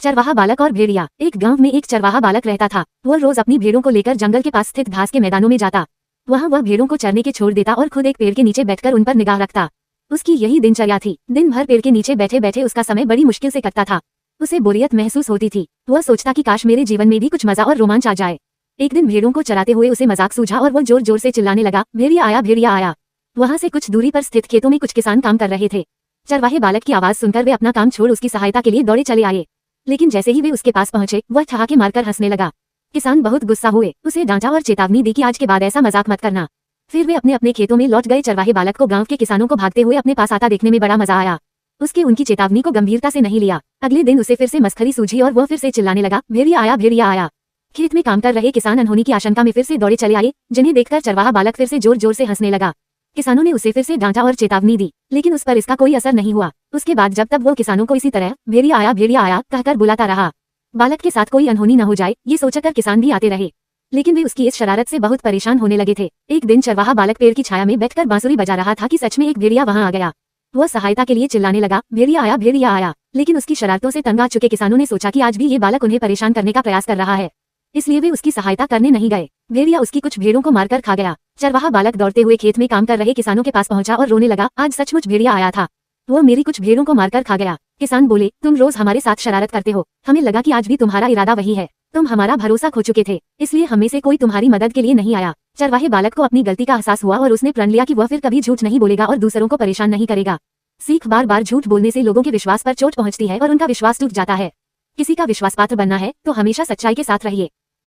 चरवाहा बालक और भेड़िया। एक गांव में एक चरवाहा बालक रहता था। वह रोज अपनी भेड़ों को लेकर जंगल के पास स्थित घास के मैदानों में जाता। वहां वह भेड़ों को चरने के छोड़ देता और खुद एक पेड़ के नीचे बैठकर उन पर निगाह रखता। उसकी यही दिनचर्या थी। दिन भर पेड़ के नीचे बैठे बैठे उसका समय बड़ी मुश्किल से कटता था। उसे बोरियत महसूस होती थी। वह सोचता कि काश मेरे जीवन में भी कुछ मजा और रोमांच आ जाए। एक दिन भेड़ों को चराते हुए उसे मजाक सूझा और वह जोर जोर से चिल्लाने लगा, भेड़िया आया, भेड़िया आया। वहां से कुछ दूरी पर स्थित खेतों में कुछ किसान काम कर रहे थे। चरवाहे बालक की आवाज सुनकर वे अपना काम छोड़ उसकी सहायता के लिए दौड़े चले आए। लेकिन जैसे ही वे उसके पास पहुंचे, वह ठहाके मारकर हंसने लगा। किसान बहुत गुस्सा हुए, उसे डांटा और चेतावनी दी कि आज के बाद ऐसा मजाक मत करना। फिर वे अपने अपने खेतों में लौट गए। चरवाहे बालक को गांव के किसानों को भागते हुए अपने पास आता देखने में बड़ा मजा आया। उसके उनकी चेतावनी को गंभीरता से नहीं लिया। अगले दिन उसे फिर से मस्खरी सूझी और वह फिर से चिल्लाने लगा, भेड़िया आया, भेड़िया आया। खेत में काम कर रहे किसान अनहोनी की आशंका में फिर से दौड़े चले आए, जिन्हें देखकर चरवाहा बालक फिर से जोर जोर से हंसने लगा। किसानों ने उसे फिर से डांटा और चेतावनी दी, लेकिन उस पर इसका कोई असर नहीं हुआ। उसके बाद जब तब वो किसानों को इसी तरह भेड़िया आया कहकर बुलाता रहा। बालक के साथ कोई अनहोनी न हो जाए, ये सोचकर किसान भी आते रहे, लेकिन वे उसकी इस शरारत से बहुत परेशान होने लगे थे। एक दिन चरवाहा बालक पेड़ की छाया में बैठकर बांसुरी बजा रहा था कि सच में एक भेड़िया वहां आ गया। वह सहायता के लिए चिल्लाने लगा, भेड़िया आया। लेकिन उसकी शरारतों से तंग आ चुके किसानों ने सोचा कि आज भी ये बालक उन्हें परेशान करने का प्रयास कर रहा है, इसलिए वे उसकी सहायता करने नहीं गए। भेड़िया उसकी कुछ भेड़ों को मारकर खा गया। चरवाहा बालक दौड़ते हुए खेत में काम कर रहे किसानों के पास पहुंचा और रोने लगा, आज सचमुच भेड़िया आया था, वो मेरी कुछ भेड़ों को मारकर खा गया। किसान बोले, तुम रोज हमारे साथ शरारत करते हो, हमें लगा कि आज भी तुम्हारा इरादा वही है। तुम हमारा भरोसा खो चुके थे, इसलिए हम में से कोई तुम्हारी मदद के लिए नहीं आया। चरवाहे बालक को अपनी गलती का एहसास हुआ और उसने प्रण लिया कि वह फिर कभी झूठ नहीं बोलेगा और दूसरों को परेशान नहीं करेगा। सीख, बार बार झूठ बोलने से लोगों के विश्वास पर चोट पहुंचती है और उनका विश्वास टूट जाता है। किसी का विश्वास पात्र बनना है तो हमेशा सच्चाई के साथ रहिए।